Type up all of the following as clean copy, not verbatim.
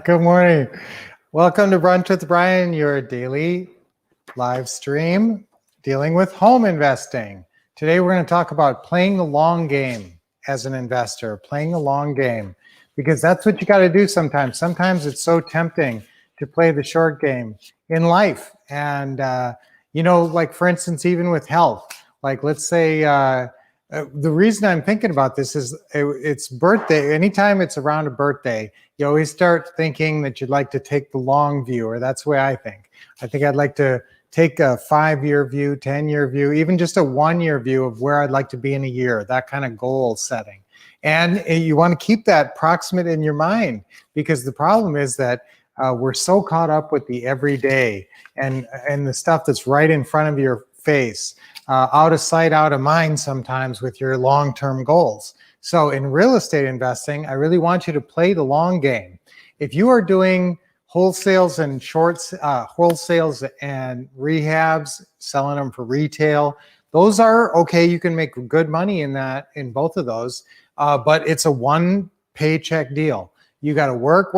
Good morning. Welcome to Brunch with Brian, your daily live stream dealing with home investing. Today, we're going to talk about playing the long game as an investor, playing the long game, because that's what you got to do sometimes. Sometimes it's so tempting to play the short game in life. And, like for instance, even with health, like let's say, the reason I'm thinking about this is it's birthday. Anytime it's around a birthday, you always start thinking that you'd like to take the long view, or that's the way I think. I think I'd like to take a 5-year view, 10-year view, even just a 1-year view of where I'd like to be in a year, that kind of goal setting. And you want to keep that proximate in your mind, because the problem is that we're so caught up with the everyday and the stuff that's right in front of your face, out of sight, out of mind sometimes with your long-term goals. So in real estate investing, I really want you to play the long game. If you are doing wholesales and shorts, wholesales and rehabs, selling them for retail, those are okay. You can make good money in both of those, but it's a one paycheck deal. You got to work,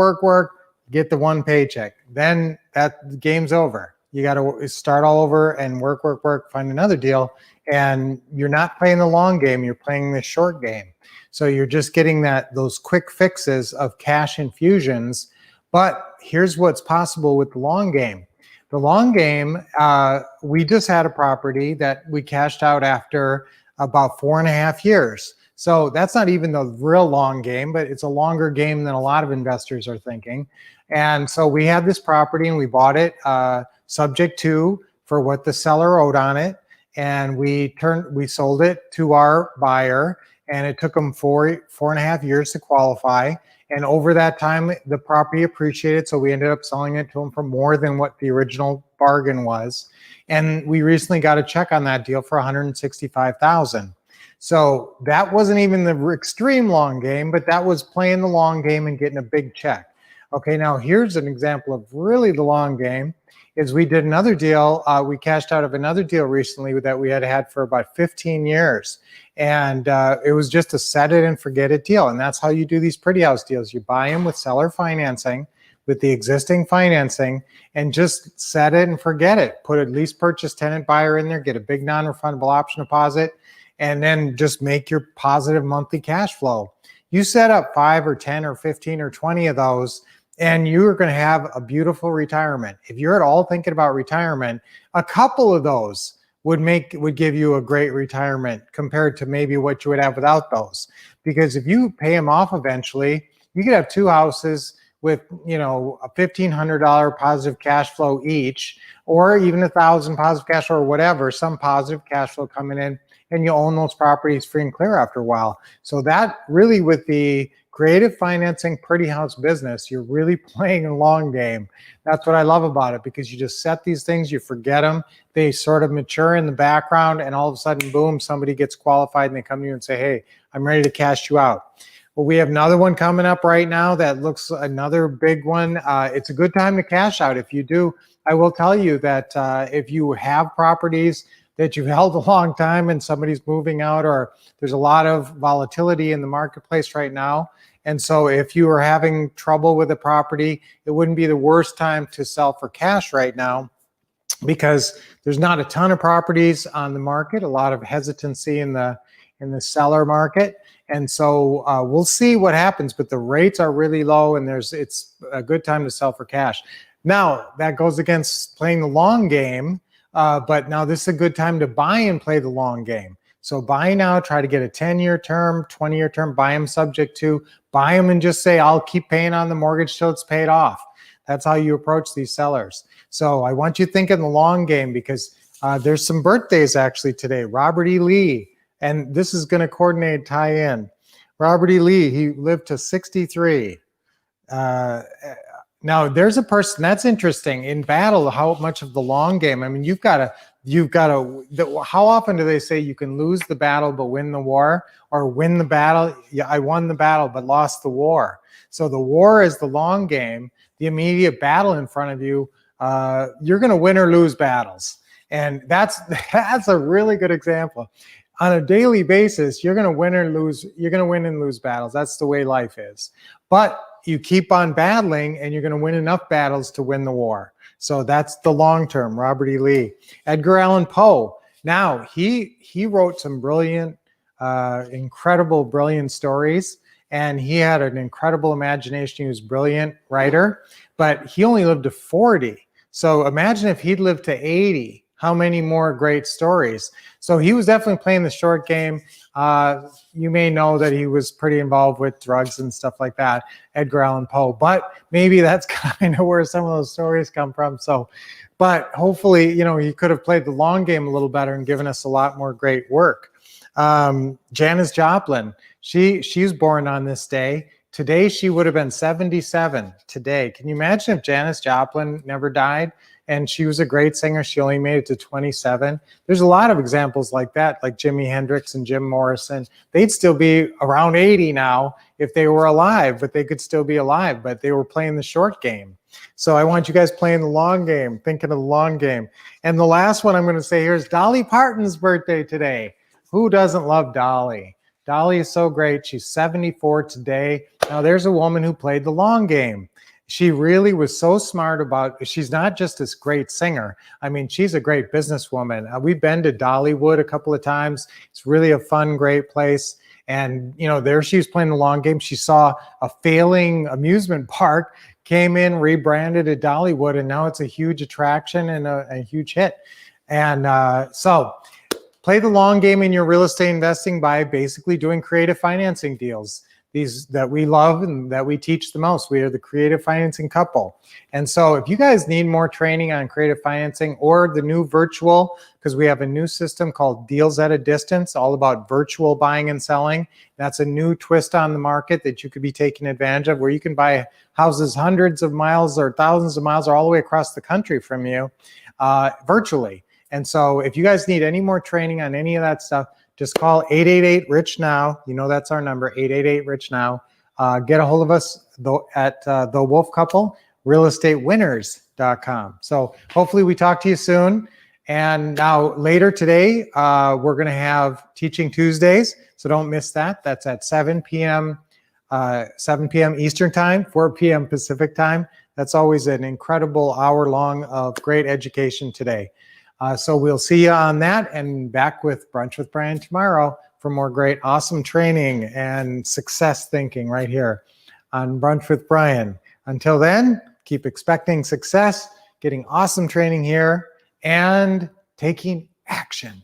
get the one paycheck. Then that game's over. You got to start all over and work, find another deal. And you're not playing the long game, you're playing the short game. So you're just getting those quick fixes of cash infusions. But here's what's possible with the long game. The long game, we just had a property that we cashed out after about 4.5 years. So that's not even the real long game, but it's a longer game than a lot of investors are thinking. And so we had this property and we bought it subject to for what the seller owed on it. And we sold it to our buyer, and it took them 4.5 years to qualify. And over that time, the property appreciated, so we ended up selling it to them for more than what the original bargain was. And we recently got a check on that deal for $165,000. So that wasn't even the extreme long game, but that was playing the long game and getting a big check. Okay, now here's an example of really the long game. Is we did another deal, we cashed out of another deal recently that we had for about 15 years. And it was just a set it and forget it deal. And that's how you do these pretty house deals. You buy them with seller financing, with the existing financing, and just set it and forget it. Put a lease purchase tenant buyer in there, get a big non-refundable option deposit, and then just make your positive monthly cash flow. You set up 5 or 10 or 15 or 20 of those, and you're going to have a beautiful retirement. If you're at all thinking about retirement, a couple of those would give you a great retirement compared to maybe what you would have without those. Because if you pay them off eventually, you could have 2 houses with a $1,500 positive cash flow each, or even $1,000 positive cash flow, or whatever, some positive cash flow coming in, and you own those properties free and clear after a while. So that really, with the creative financing pretty house business, you're really playing a long game. That's what I love about it, because you just set these things, you forget them, they sort of mature in the background, and all of a sudden, boom, somebody gets qualified and they come to you and say, hey, I'm ready to cash you out. Well, we have another one coming up right now that looks another big one. It's a good time to cash out. If you do, I will tell you that if you have properties that you've held a long time and somebody's moving out, or there's a lot of volatility in the marketplace right now. And so if you are having trouble with a property, it wouldn't be the worst time to sell for cash right now, because there's not a ton of properties on the market, a lot of hesitancy in the seller market. And so we'll see what happens, but the rates are really low, and it's a good time to sell for cash. Now, that goes against playing the long game, but now this is a good time to buy and play the long game. So buy now, try to get a 10-year term, 20-year term, buy them subject to, buy them and just say, I'll keep paying on the mortgage till it's paid off. That's how you approach these sellers. So I want you thinking the long game, because there's some birthdays actually today. Robert E. Lee, and this is going to coordinate, tie in. Robert E. Lee, he lived to 63. Now there's a person that's interesting in battle. How much of the long game? I mean, you've got to. How often do they say you can lose the battle but win the war, or win the battle? Yeah, I won the battle but lost the war. So the war is the long game. The immediate battle in front of you, you're going to win or lose battles, and that's a really good example. On a daily basis, you're going to win or lose. You're going to win and lose battles. That's the way life is. But you keep on battling and you're going to win enough battles to win the war. So that's the long term. Robert E. Lee. Edgar Allan Poe. Now, he wrote some brilliant, incredible, brilliant stories, and he had an incredible imagination. He was a brilliant writer, but he only lived to 40. So imagine if he'd lived to 80, how many more great stories. So he was definitely playing the short game. You may know that he was pretty involved with drugs and stuff like that, Edgar Allan Poe, but maybe that's kind of where some of those stories come from. So, but hopefully, you know, he could have played the long game a little better and given us a lot more great work. Janis Joplin, she was born on this day. Today, she would have been 77 today. Can you imagine if Janis Joplin never died? And she was a great singer. She only made it to 27. There's a lot of examples like that, like Jimi Hendrix and Jim Morrison. They'd still be around 80 now if they were alive, but they could still be alive, but they were playing the short game. So I want you guys playing the long game, thinking of the long game. And the last one I'm going to say here is Dolly Parton's birthday today. Who doesn't love Dolly? Dolly is so great. She's 74 today. Now there's a woman who played the long game. She really was so smart about, she's not just this great singer. I mean, she's a great businesswoman. We've been to Dollywood a couple of times. It's really a fun, great place. And, you know, there she was playing the long game. She saw a failing amusement park, came in, rebranded it Dollywood, and now it's a huge attraction and a huge hit. And so play the long game in your real estate investing by basically doing creative financing deals. These that we love and that we teach the most. We are the creative financing couple. And so if you guys need more training on creative financing or the new virtual, because we have a new system called Deals at a Distance, all about virtual buying and selling. That's a new twist on the market that you could be taking advantage of, where you can buy houses hundreds of miles or thousands of miles or all the way across the country from you virtually. And so if you guys need any more training on any of that stuff, just call 888-RICH-NOW. You know that's our number, 888-RICH-NOW. Get a hold of us at The Wolf Couple, realestatewinners.com. So hopefully we talk to you soon. And now later today, we're going to have Teaching Tuesdays. So don't miss that. That's at 7 p.m. Eastern Time, 4 p.m. Pacific Time. That's always an incredible hour long of great education today. So we'll see you on that, and back with Brunch with Brian tomorrow for more great, awesome training and success thinking right here on Brunch with Brian. Until then, keep expecting success, getting awesome training here, and taking action.